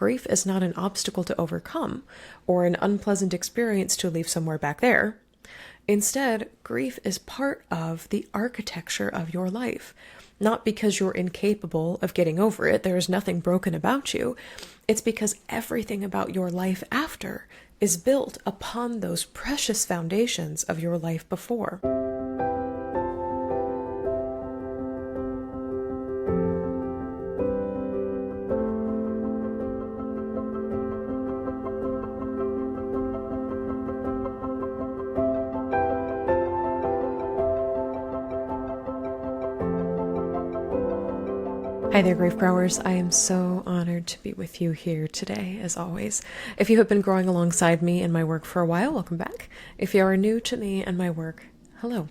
Grief is not an obstacle to overcome or an unpleasant experience to leave somewhere back there. Instead, grief is part of the architecture of your life. Not because you're incapable of getting over it, there is nothing broken about you. It's because everything about your life after is built upon those precious foundations of your life before. Hi there, Grief Growers. I am so honored to be with you here today, as always. If you have been growing alongside me in my work for a while, welcome back. If you are new to me and my work, hello.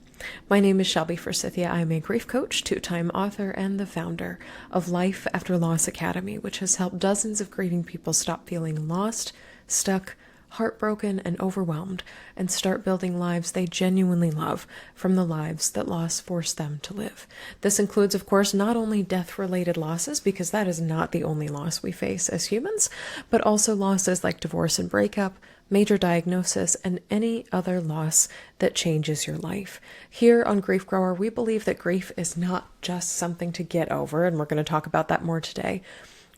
My name is Shelby Forsythia. I am a grief coach, two-time author, and the founder of Life After Loss Academy, which has helped dozens of grieving people stop feeling lost, stuck, heartbroken, and overwhelmed, and start building lives they genuinely love from the lives that loss forced them to live. This includes, of course, not only death-related losses, because that is not the only loss we face as humans, but also losses like divorce and breakup, major diagnosis, and any other loss that changes your life. Here on Grief Grower, we believe that grief is not just something to get over, and we're going to talk about that more today.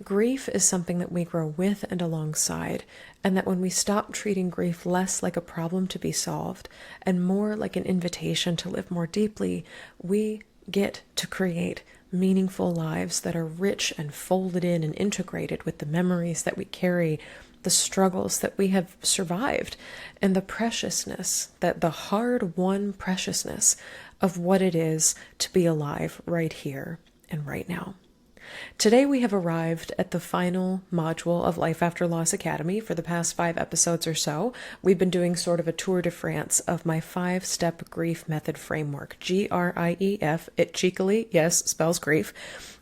Grief is something that we grow with and alongside, and that when we stop treating grief less like a problem to be solved and more like an invitation to live more deeply, we get to create meaningful lives that are rich and folded in and integrated with the memories that we carry, the struggles that we have survived, and the preciousness, that the hard-won preciousness of what it is to be alive right here and right now. Today we have arrived at the final module of Life After Loss Academy. For the past 5 episodes or so, we've been doing sort of a tour de France of my 5-step grief method framework, GRIEF. It cheekily, yes, spells grief.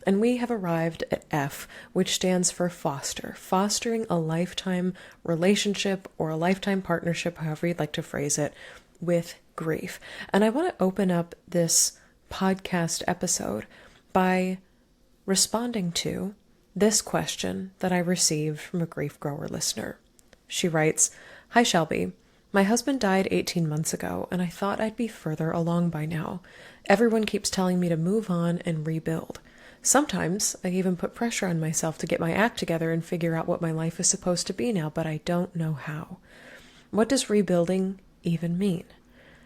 And we have arrived at F, which stands for foster, fostering a lifetime relationship or a lifetime partnership, however you'd like to phrase it, with grief. And I want to open up this podcast episode by responding to this question that I received from a Grief Grower listener. She writes, "Hi Shelby, my husband died 18 months ago and I thought I'd be further along by now. Everyone keeps telling me to move on and rebuild. Sometimes I even put pressure on myself to get my act together and figure out what my life is supposed to be now, but I don't know how. What does rebuilding even mean?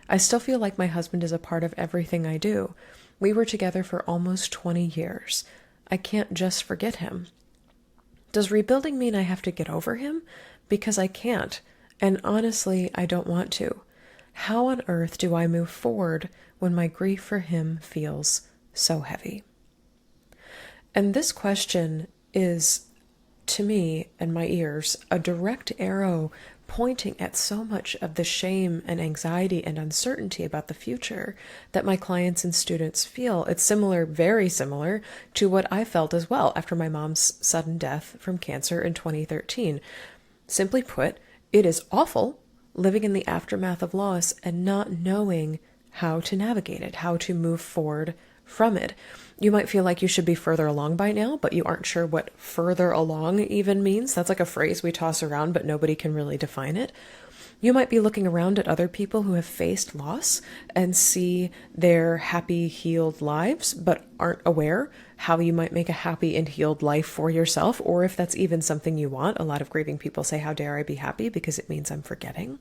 I still feel like my husband is a part of everything I do. We were together for almost 20 years. I can't just forget him. Does rebuilding mean I have to get over him? Because I can't, and honestly, I don't want to. How on earth do I move forward when my grief for him feels so heavy?" And this question is, to me and my ears, a direct arrow pointing at so much of the shame and anxiety and uncertainty about the future that my clients and students feel. It's similar, very similar, to what I felt as well after my mom's sudden death from cancer in 2013. Simply put, it is awful living in the aftermath of loss and not knowing how to navigate it, how to move forward from it. You might feel like you should be further along by now, but you aren't sure what further along even means. That's like a phrase we toss around, but nobody can really define it. You might be looking around at other people who have faced loss and see their happy, healed lives, but aren't aware how you might make a happy and healed life for yourself, or if that's even something you want. A lot of grieving people say, "How dare I be happy?" because it means I'm forgetting.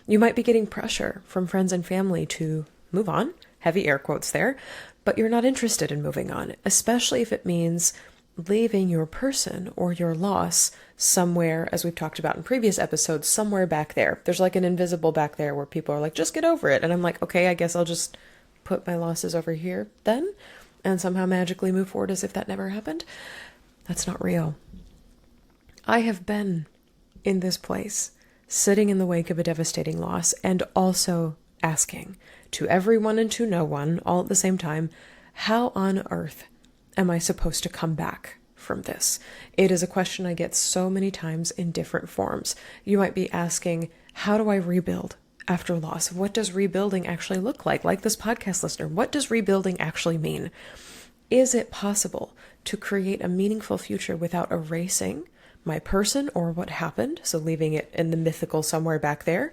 You might be getting pressure from friends and family to move on, heavy air quotes there, but you're not interested in moving on, especially if it means leaving your person or your loss somewhere, as we've talked about in previous episodes, somewhere back there. There's like an invisible back there where people are like, just get over it. And I'm like, okay, I guess I'll just put my losses over here then and somehow magically move forward as if that never happened. That's not real. I have been in this place, sitting in the wake of a devastating loss, and also asking to everyone and to no one all at the same time, how on earth am I supposed to come back from this? It is a question I get so many times in different forms. You might be asking, how do I rebuild after loss? What does rebuilding actually look like? Like this podcast listener, what does rebuilding actually mean? Is it possible to create a meaningful future without erasing my person or what happened, so leaving it in the mythical somewhere back there.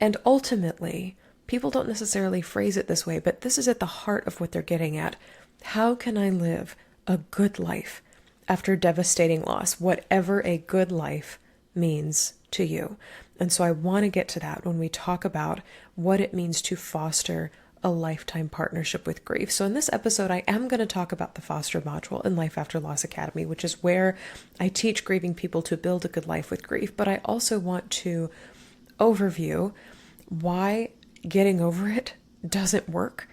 And ultimately, people don't necessarily phrase it this way, but this is at the heart of what they're getting at. How can I live a good life after devastating loss, whatever a good life means to you? And so I want to get to that when we talk about what it means to foster a lifetime partnership with grief. So in this episode, I am going to talk about the foster module in Life After Loss Academy, which is where I teach grieving people to build a good life with grief. But I also want to overview why getting over it doesn't work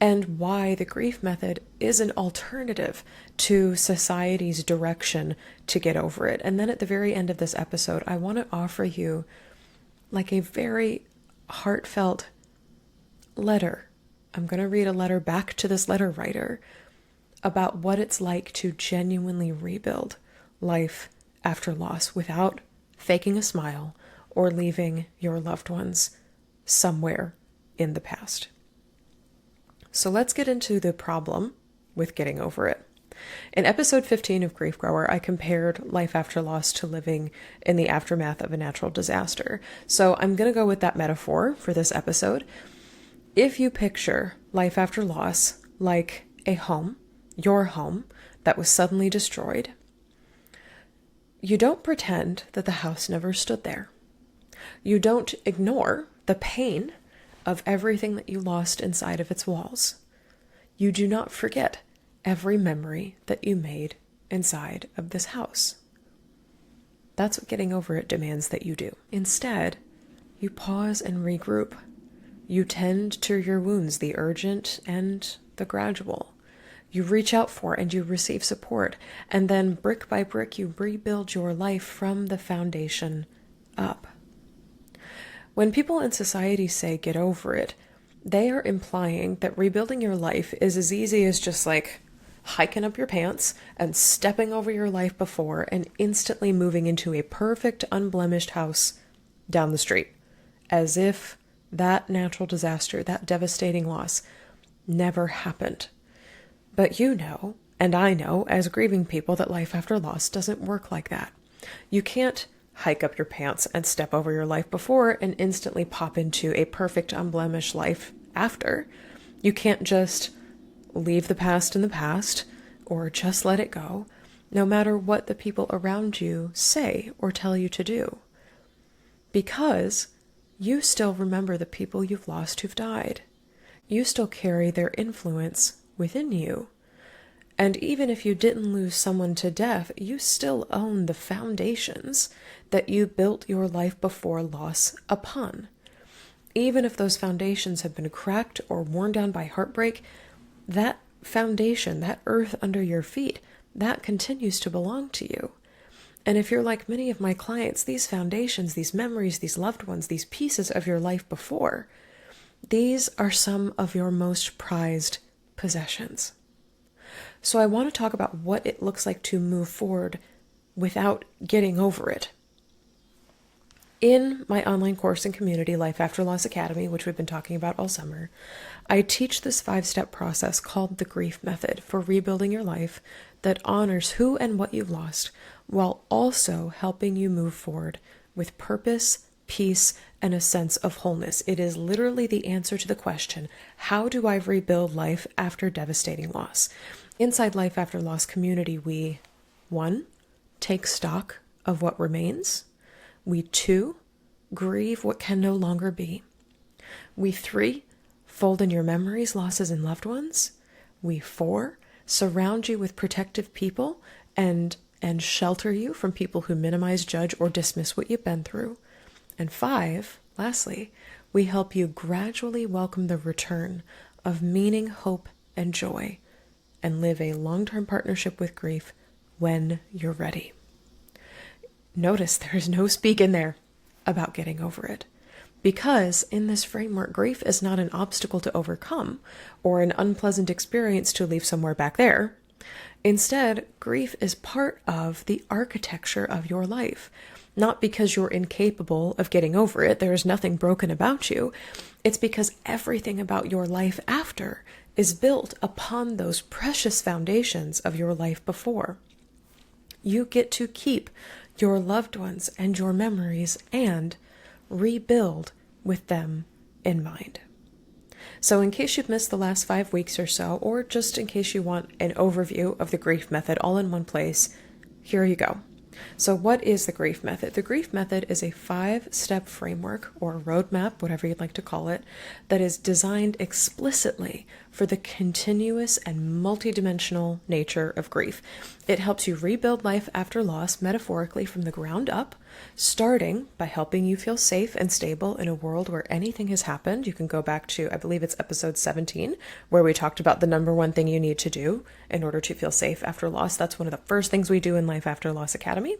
and why the grief method is an alternative to society's direction to get over it. And then at the very end of this episode, I want to offer you like a very heartfelt letter. I'm going to read a letter back to this letter writer about what it's like to genuinely rebuild life after loss without faking a smile or leaving your loved ones somewhere in the past. So let's get into the problem with getting over it. In episode 15 of Grief Grower, I compared life after loss to living in the aftermath of a natural disaster. So I'm going to go with that metaphor for this episode. If you picture life after loss like a home, your home, that was suddenly destroyed, you don't pretend that the house never stood there. You don't ignore the pain of everything that you lost inside of its walls. You do not forget every memory that you made inside of this house. That's what getting over it demands that you do. Instead, you pause and regroup. You tend to your wounds, the urgent and the gradual. You reach out for and you receive support. And then brick by brick, you rebuild your life from the foundation up. When people in society say get over it, they are implying that rebuilding your life is as easy as just like hiking up your pants and stepping over your life before and instantly moving into a perfect, unblemished house down the street, as if that natural disaster, that devastating loss, never happened. But you know, and I know as grieving people, that life after loss doesn't work like that. You can't hike up your pants and step over your life before and instantly pop into a perfect, unblemished life after. You can't just leave the past in the past or just let it go, no matter what the people around you say or tell you to do. Because you still remember the people you've lost who've died. You still carry their influence within you. And even if you didn't lose someone to death, you still own the foundations that you built your life before loss upon. Even if those foundations have been cracked or worn down by heartbreak, that foundation, that earth under your feet, that continues to belong to you. And if you're like many of my clients, these foundations, these memories, these loved ones, these pieces of your life before, these are some of your most prized possessions. So I want to talk about what it looks like to move forward without getting over it. In my online course and community, Life After Loss Academy, which we've been talking about all summer, I teach this 5-step process called the grief method for rebuilding your life that honors who and what you've lost, while also helping you move forward with purpose, peace, and a sense of wholeness. It is literally the answer to the question, how do I rebuild life after devastating loss? Inside Life After Loss community, we 1. Take stock of what remains. We 2. Grieve what can no longer be. We 3. Fold in your memories, losses, and loved ones. We 4. Surround you with protective people and shelter you from people who minimize, judge, or dismiss what you've been through. And 5, lastly, we help you gradually welcome the return of meaning, hope, and joy, and live a long-term partnership with grief when you're ready. Notice there's no speak in there about getting over it. Because in this framework, grief is not an obstacle to overcome or an unpleasant experience to leave somewhere back there. Instead, grief is part of the architecture of your life. Not because you're incapable of getting over it, there is nothing broken about you. It's because everything about your life after is built upon those precious foundations of your life before. You get to keep your loved ones and your memories and rebuild with them in mind. So in case you've missed the last 5 weeks or so, or just in case you want an overview of the grief method all in one place, here you go. So what is the grief method? The grief method is a 5-step framework or roadmap, whatever you'd like to call it, that is designed explicitly for the continuous and multidimensional nature of grief. It helps you rebuild life after loss metaphorically from the ground up, starting by helping you feel safe and stable in a world where anything has happened. You can go back to, I believe it's episode 17, where we talked about the number one thing you need to do in order to feel safe after loss. That's one of the first things we do in Life After Loss Academy.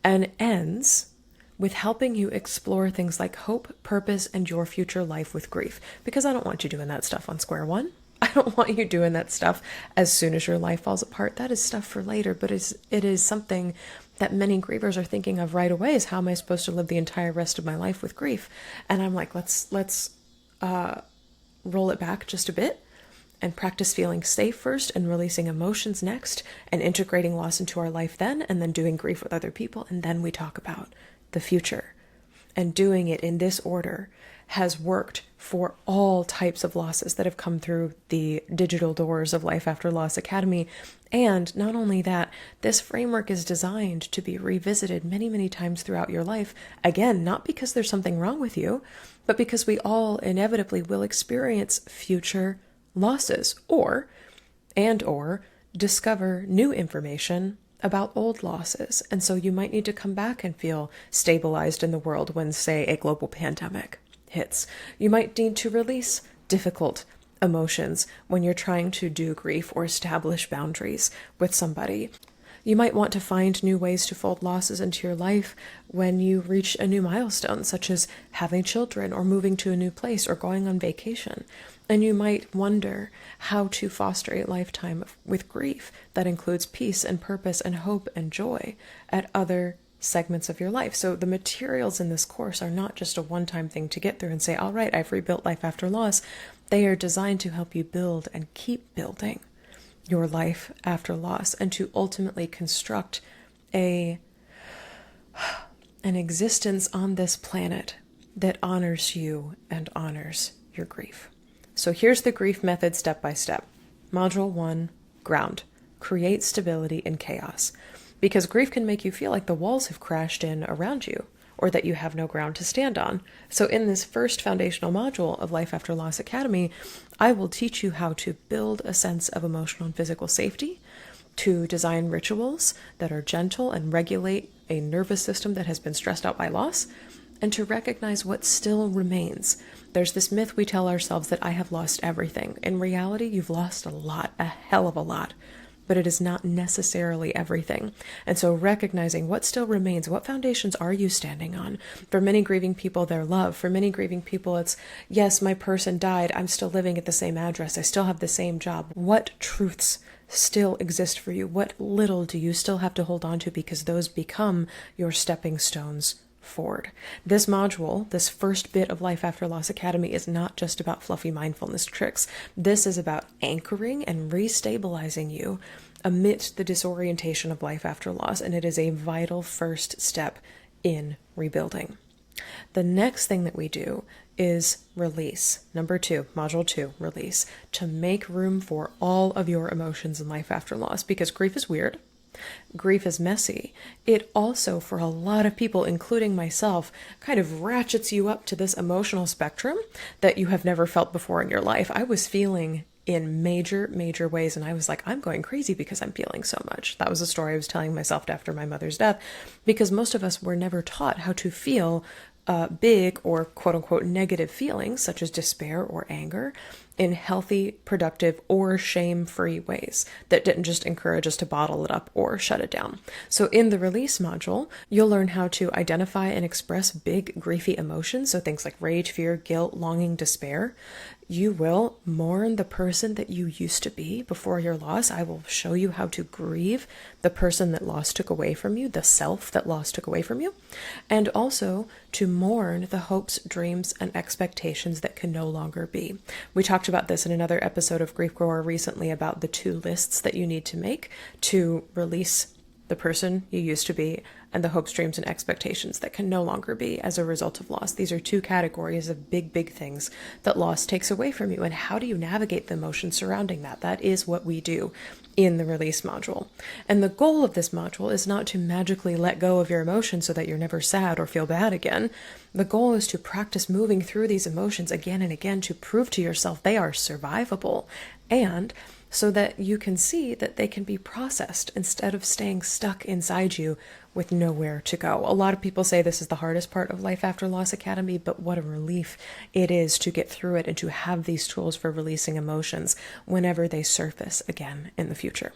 And ends with helping you explore things like hope, purpose, and your future life with grief. Because I don't want you doing that stuff on square one. I don't want you doing that stuff as soon as your life falls apart. That is stuff for later, but it is something that many grievers are thinking of right away, is how am I supposed to live the entire rest of my life with grief? And I'm like, let's roll it back just a bit and practice feeling safe first and releasing emotions next and integrating loss into our life then, and then doing grief with other people. And then we talk about the future. And doing it in this order has worked for all types of losses that have come through the digital doors of Life After Loss Academy. And not only that, this framework is designed to be revisited many, many times throughout your life. Again, not because there's something wrong with you, but because we all inevitably will experience future losses or discover new information about old losses. And so you might need to come back and feel stabilized in the world when, say, a global pandemic hits. You might need to release difficult emotions when you're trying to do grief or establish boundaries with somebody. You might want to find new ways to fold losses into your life when you reach a new milestone, such as having children or moving to a new place or going on vacation. And you might wonder how to foster a lifetime with grief that includes peace and purpose and hope and joy at other segments of your life. So the materials in this course are not just a one-time thing to get through and say, all right, I've rebuilt life after loss. They are designed to help you build and keep building your life after loss and to ultimately construct an existence on this planet that honors you and honors your grief. So here's the grief method step by step. Module 1, ground. Create stability in chaos. Because grief can make you feel like the walls have crashed in around you, or that you have no ground to stand on. So in this first foundational module of Life After Loss Academy, I will teach you how to build a sense of emotional and physical safety, to design rituals that are gentle and regulate a nervous system that has been stressed out by loss, and to recognize what still remains. There's this myth we tell ourselves that I have lost everything. In reality, you've lost a lot, a hell of a lot. But it is not necessarily everything. And so recognizing what still remains, what foundations are you standing on? For many grieving people, their love. For many grieving people, it's, yes, my person died. I'm still living at the same address. I still have the same job. What truths still exist for you? What little do you still have to hold on to, because those become your stepping stones forward? This module, this first bit of Life After Loss Academy, is not just about fluffy mindfulness tricks. This is about anchoring and restabilizing you amidst the disorientation of life after loss, and it is a vital first step in rebuilding. The next thing that we do is release. Number 2, module 2, release, to make room for all of your emotions in life after loss, because grief is weird. Grief is messy. It also, for a lot of people, including myself, kind of ratchets you up to this emotional spectrum that you have never felt before in your life. I was feeling in major, major ways, and I was like, I'm going crazy because I'm feeling so much. That was a story I was telling myself after my mother's death, because most of us were never taught how to feel big or quote-unquote negative feelings, such as despair or anger, in healthy, productive, or shame-free ways that didn't just encourage us to bottle it up or shut it down. So in the release module, you'll learn how to identify and express big, griefy emotions, so things like rage, fear, guilt, longing, despair. You will mourn the person that you used to be before your loss. I will show you how to grieve the person that loss took away from you, the self that loss took away from you, and also to mourn the hopes, dreams, and expectations that can no longer be. We talked about this in another episode of Grief Grower recently about the 2 lists that you need to make to release the person you used to be, and the hopes, dreams, and expectations that can no longer be as a result of loss. These are two categories of big things that loss takes away from you. And how do you navigate the emotions surrounding that? That is what we do in the release module. And the goal of this module is not to magically let go of your emotions so that you're never sad or feel bad again. The goal is to practice moving through these emotions again and again to prove to yourself they are survivable, and so that you can see that they can be processed instead of staying stuck inside you with nowhere to go. A lot of people say this is the hardest part of Life After Loss Academy, but what a relief it is to get through it and to have these tools for releasing emotions whenever they surface again in the future.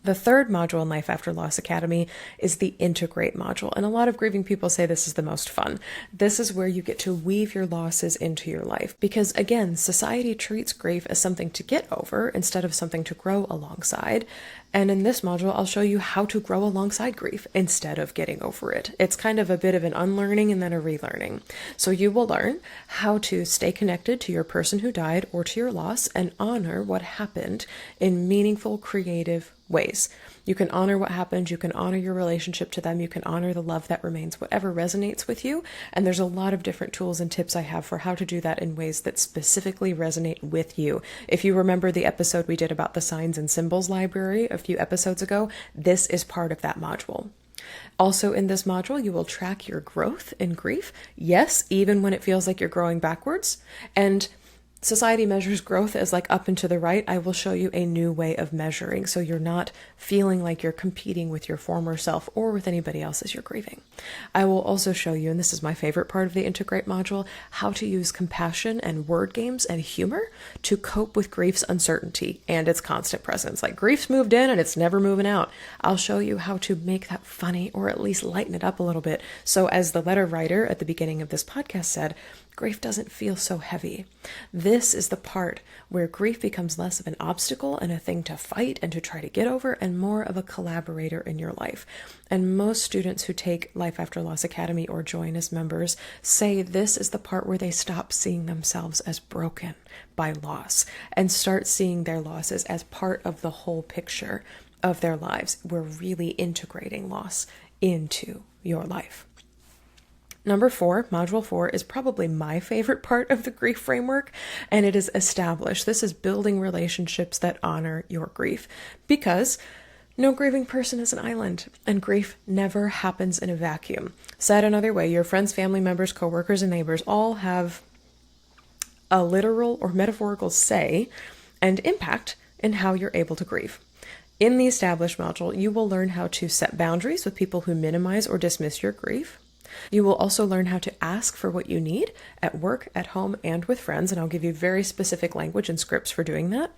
The third module in Life After Loss Academy is the Integrate module, and a lot of grieving people say this is the most fun. This is where you get to weave your losses into your life, because again, society treats grief as something to get over instead of something to grow alongside. And in this module, I'll show you how to grow alongside grief instead of getting over it. It's kind of a bit of an unlearning and then a relearning. So you will learn how to stay connected to your person who died or to your loss and honor what happened in meaningful, creative ways. You can honor what happened, you can honor your relationship to them, you can honor the love that remains, whatever resonates with you. And there's a lot of different tools and tips I have for how to do that in ways that specifically resonate with you. If you remember the episode we did about the signs and symbols library a few episodes ago, this is part of that module. Also in this module, you will track your growth in grief. Yes, even when it feels like you're growing backwards. And society measures growth as like up and to the right. I will show you a new way of measuring so you're not feeling like you're competing with your former self or with anybody else as you're grieving. I will also show you, and this is my favorite part of the Integrate module, how to use compassion and word games and humor to cope with grief's uncertainty and its constant presence. Like grief's moved in and it's never moving out. I'll show you how to make that funny or at least lighten it up a little bit. So as the letter writer at the beginning of this podcast said, grief doesn't feel so heavy. This is the part where grief becomes less of an obstacle and a thing to fight and to try to get over and more of a collaborator in your life. And most students who take Life After Loss Academy or join as members say this is the part where they stop seeing themselves as broken by loss and start seeing their losses as part of the whole picture of their lives. We're really integrating loss into your life. Number 4, module 4, is probably my favorite part of the grief framework, and it is establish. This is building relationships that honor your grief, because no grieving person is an island, and grief never happens in a vacuum. Said another way, your friends, family members, coworkers, and neighbors all have a literal or metaphorical say and impact in how you're able to grieve. In the Establish module, you will learn how to set boundaries with people who minimize or dismiss your grief. You will also learn how to ask for what you need at work, at home, and with friends, and I'll give you very specific language and scripts for doing that.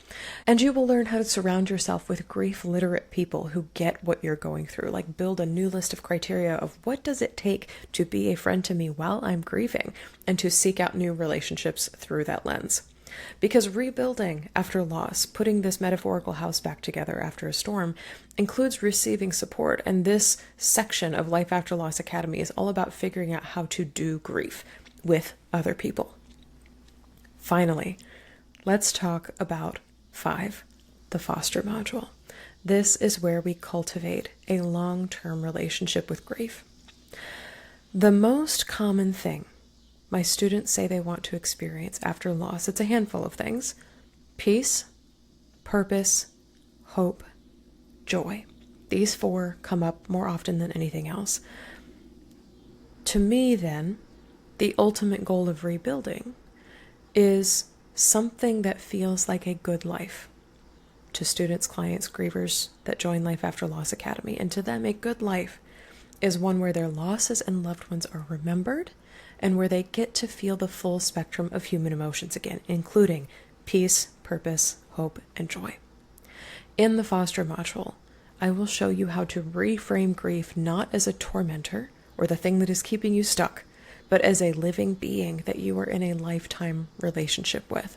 And you will learn how to surround yourself with grief-literate people who get what you're going through, like build a new list of criteria of what does it take to be a friend to me while I'm grieving, and to seek out new relationships through that lens. Because rebuilding after loss, putting this metaphorical house back together after a storm, includes receiving support. And this section of Life After Loss Academy is all about figuring out how to do grief with other people. Finally, let's talk about 5, the foster module. This is where we cultivate a long-term relationship with grief. The most common thing my students say they want to experience after loss, it's a handful of things: peace, purpose, hope, joy. These 4 come up more often than anything else. To me, then, the ultimate goal of rebuilding is something that feels like a good life to students, clients, grievers that join Life After Loss Academy. And to them, a good life is one where their losses and loved ones are remembered, and where they get to feel the full spectrum of human emotions again, including peace, purpose, hope, and joy. In the foster module, I will show you how to reframe grief not as a tormentor or the thing that is keeping you stuck, but as a living being that you are in a lifetime relationship with.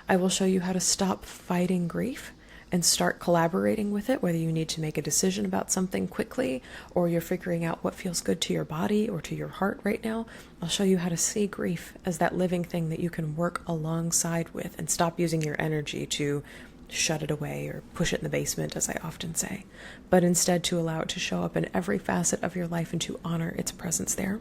I will show you how to stop fighting grief and start collaborating with it, whether you need to make a decision about something quickly or you're figuring out what feels good to your body or to your heart right now. I'll show you how to see grief as that living thing that you can work alongside with and stop using your energy to shut it away or push it in the basement, as I often say, but instead to allow it to show up in every facet of your life and to honor its presence there.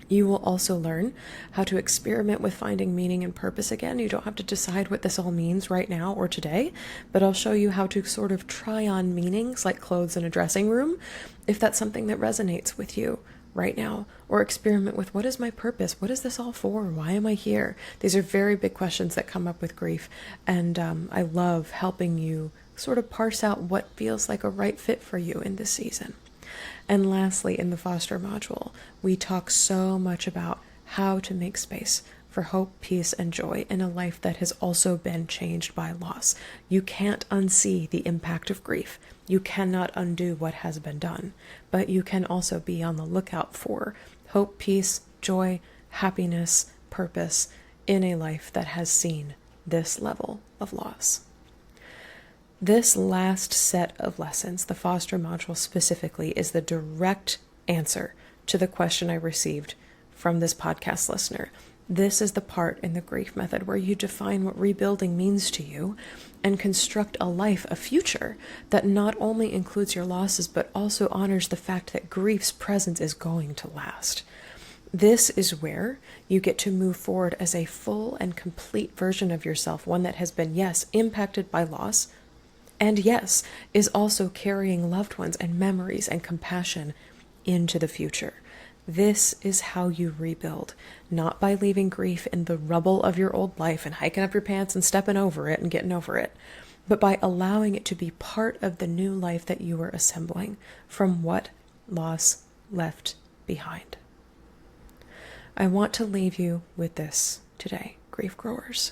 You will also learn how to experiment with finding meaning and purpose again. You don't have to decide what this all means right now or today, but I'll show you how to sort of try on meanings like clothes in a dressing room, if that's something that resonates with you right now, or experiment with, what is my purpose? What is this all for? Why am I here? These are very big questions that come up with grief, and I love helping you sort of parse out what feels like a right fit for you in this season. And lastly, in the foster module, we talk so much about how to make space for hope, peace, and joy in a life that has also been changed by loss. You can't unsee the impact of grief. You cannot undo what has been done, but you can also be on the lookout for hope, peace, joy, happiness, purpose in a life that has seen this level of loss. This last set of lessons, the foster module specifically, is the direct answer to the question I received from this podcast listener. This is the part in the grief method where you define what rebuilding means to you and construct a life, a future, that not only includes your losses, but also honors the fact that grief's presence is going to last. This is where you get to move forward as a full and complete version of yourself, one that has been, yes, impacted by loss, and yes, is also carrying loved ones and memories and compassion into the future. This is how you rebuild, not by leaving grief in the rubble of your old life and hiking up your pants and stepping over it and getting over it, but by allowing it to be part of the new life that you are assembling from what loss left behind. I want to leave you with this today, grief growers.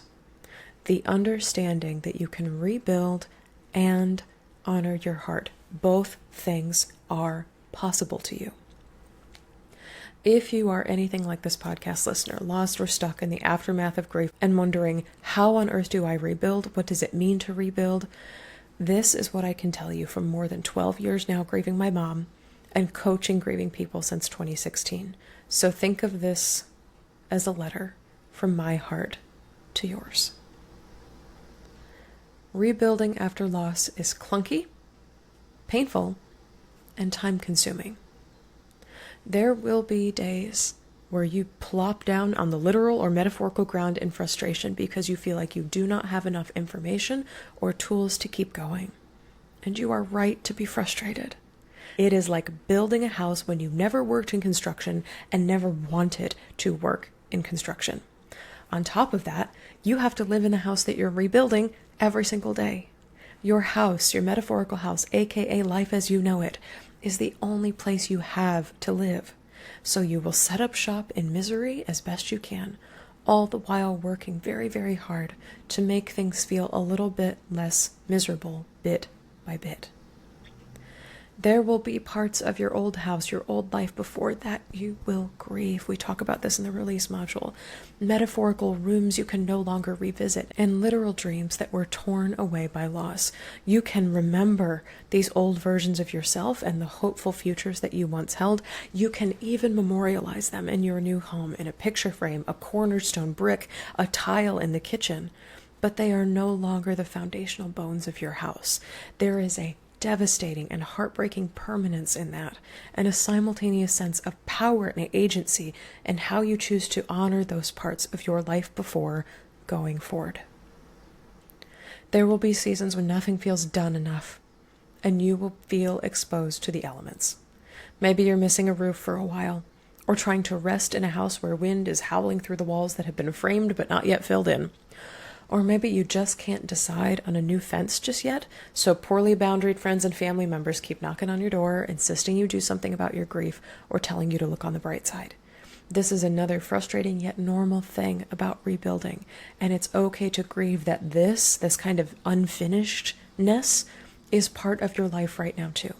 The understanding that you can rebuild and honor your heart. Both things are possible to you. If you are anything like this podcast listener, lost or stuck in the aftermath of grief and wondering, how on earth do I rebuild? What does it mean to rebuild? This is what I can tell you from more than 12 years now grieving my mom and coaching grieving people since 2016. So think of this as a letter from my heart to yours. Rebuilding after loss is clunky, painful, and time-consuming. There will be days where you plop down on the literal or metaphorical ground in frustration because you feel like you do not have enough information or tools to keep going. And you are right to be frustrated. It is like building a house when you never worked in construction and never wanted to work in construction. On top of that, you have to live in the house that you're rebuilding every single day. Your house, your metaphorical house, aka life as you know it, is the only place you have to live. So you will set up shop in misery as best you can, all the while working very, very hard to make things feel a little bit less miserable bit by bit. There will be parts of your old house, your old life before that you will grieve. We talk about this in the release module. Metaphorical rooms you can no longer revisit, and literal dreams that were torn away by loss. You can remember these old versions of yourself and the hopeful futures that you once held. You can even memorialize them in your new home, in a picture frame, a cornerstone brick, a tile in the kitchen. But they are no longer the foundational bones of your house. There is a devastating and heartbreaking permanence in that, and a simultaneous sense of power and agency in how you choose to honor those parts of your life before going forward. There will be seasons when nothing feels done enough, and you will feel exposed to the elements. Maybe you're missing a roof for a while, or trying to rest in a house where wind is howling through the walls that have been framed but not yet filled in. Or maybe you just can't decide on a new fence just yet, so poorly boundaried friends and family members keep knocking on your door, insisting you do something about your grief, or telling you to look on the bright side. This is another frustrating yet normal thing about rebuilding, and it's okay to grieve that this kind of unfinishedness is part of your life right now too.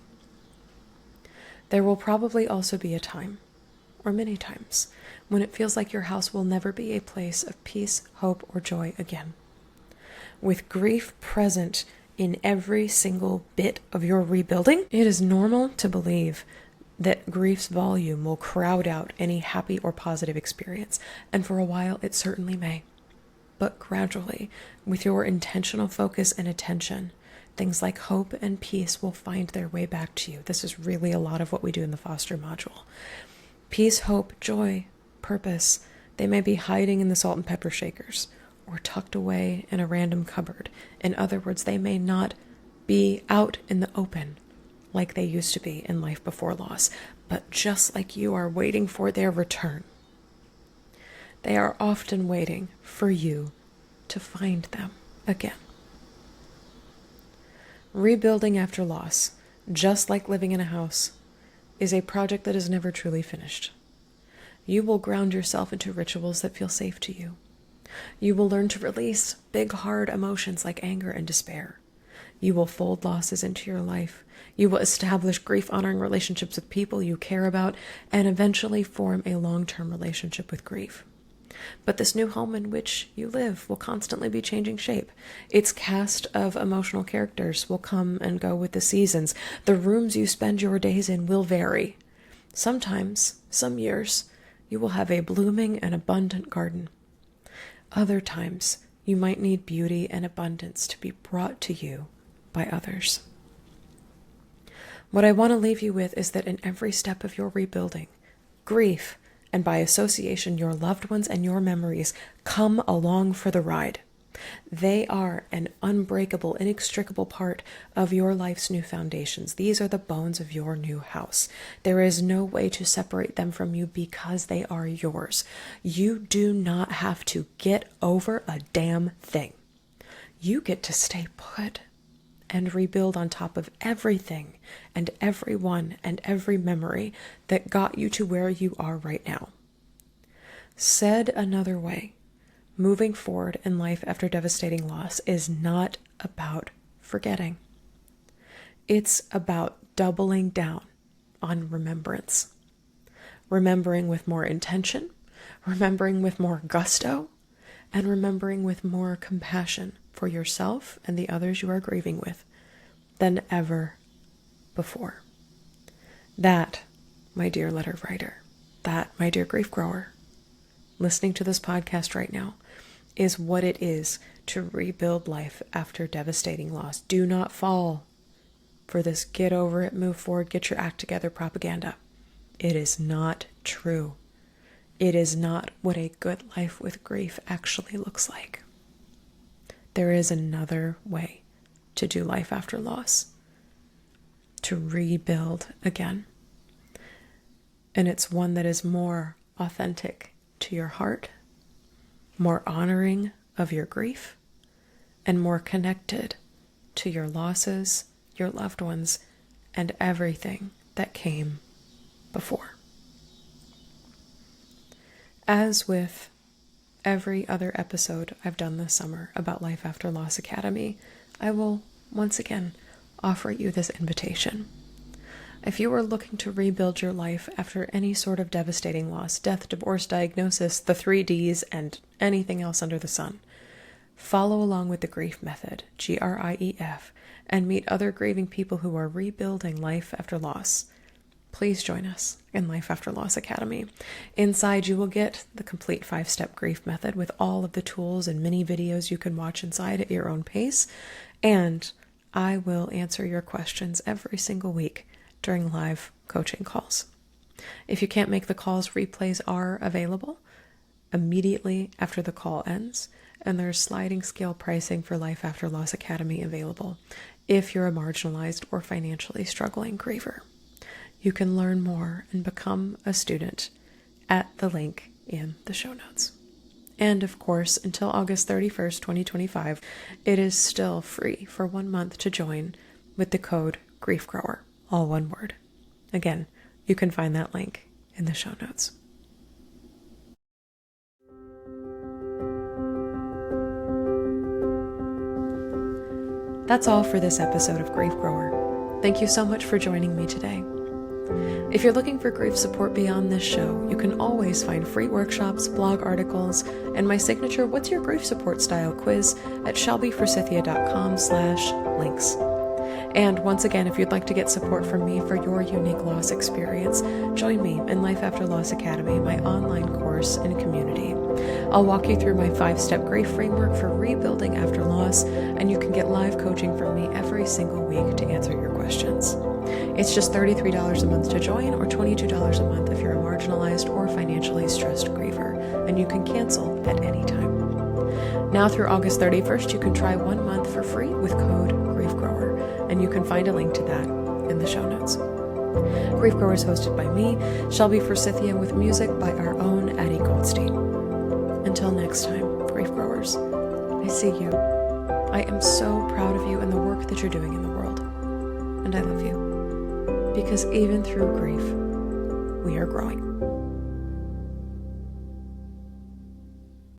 There will probably also be a time, or many times, when it feels like your house will never be a place of peace, hope, or joy again. With grief present in every single bit of your rebuilding, it is normal to believe that grief's volume will crowd out any happy or positive experience, and for a while it certainly may. but gradually, with your intentional focus and attention, things like hope and peace will find their way back to you. This is really a lot of what we do in the foster module. Peace, hope, joy, purpose, they may be hiding in the salt and pepper shakers or tucked away in a random cupboard. In other words, they may not be out in the open like they used to be in life before loss, but just like you are waiting for their return, they are often waiting for you to find them again. Rebuilding after loss, just like living in a house, is a project that is never truly finished. You will ground yourself into rituals that feel safe to you. You will learn to release big, hard emotions like anger and despair. You will fold losses into your life. You will establish grief-honoring relationships with people you care about and eventually form a long-term relationship with grief. But this new home in which you live will constantly be changing shape. Its cast of emotional characters will come and go with the seasons. The rooms you spend your days in will vary. Sometimes, some years, you will have a blooming and abundant garden. Other times, you might need beauty and abundance to be brought to you by others. What I want to leave you with is that in every step of your rebuilding, grief, and by association, your loved ones and your memories come along for the ride. They are an unbreakable, inextricable part of your life's new foundations. These are the bones of your new house. There is no way to separate them from you because they are yours. You do not have to get over a damn thing. You get to stay put and rebuild on top of everything and everyone and every memory that got you to where you are right now. Said another way, moving forward in life after devastating loss is not about forgetting. It's about doubling down on remembrance. Remembering with more intention, remembering with more gusto, and remembering with more compassion for yourself and the others you are grieving with than ever before. That, my dear letter writer, that, my dear grief grower, listening to this podcast right now, is what it is to rebuild life after devastating loss. Do not fall for this get over it, move forward, get your act together propaganda. It is not true. It is not what a good life with grief actually looks like. There is another way to do life after loss, to rebuild again. And it's one that is more authentic to your heart, more honoring of your grief, and more connected to your losses, your loved ones, and everything that came before. As with every other episode I've done this summer about Life After Loss Academy, I will once again offer you this invitation. If you are looking to rebuild your life after any sort of devastating loss, death, divorce, diagnosis, the 3Ds, and anything else under the sun, follow along with the Grief Method, GRIEF, and meet other grieving people who are rebuilding life after loss. Please join us in Life After Loss Academy. Inside, you will get the complete 5-step grief method with all of the tools and mini videos you can watch inside at your own pace. And I will answer your questions every single week during live coaching calls. If you can't make the calls, replays are available immediately after the call ends. And there's sliding scale pricing for Life After Loss Academy available if you're a marginalized or financially struggling griever. You can learn more and become a student at the link in the show notes. And of course, until August 31st, 2025, it is still free for 1 month to join with the code GRIEFGROWER, all one word. Again, you can find that link in the show notes. That's all for this episode of Grief Grower. Thank you so much for joining me today. If you're looking for grief support beyond this show, you can always find free workshops, blog articles, and my signature What's Your Grief Support Style quiz at shelbyforsythia.com/links. And once again, if you'd like to get support from me for your unique loss experience, join me in Life After Loss Academy, my online course and community. I'll walk you through my 5-step grief framework for rebuilding after loss, and you can get live coaching from me every single week to answer your questions. It's just $33 a month to join, or $22 a month if you're a marginalized or financially stressed griever, and you can cancel at any time. Now through August 31st, you can try 1 month for free with code GRIEFGROWER, and you can find a link to that in the show notes. Grief Grower is hosted by me, Shelby Forsythia, with music by our own Addie Goldstein. Until next time, Grief Growers, I see you. I am so proud of you and the work that you're doing in the world. And I love you. Because even through grief, we are growing.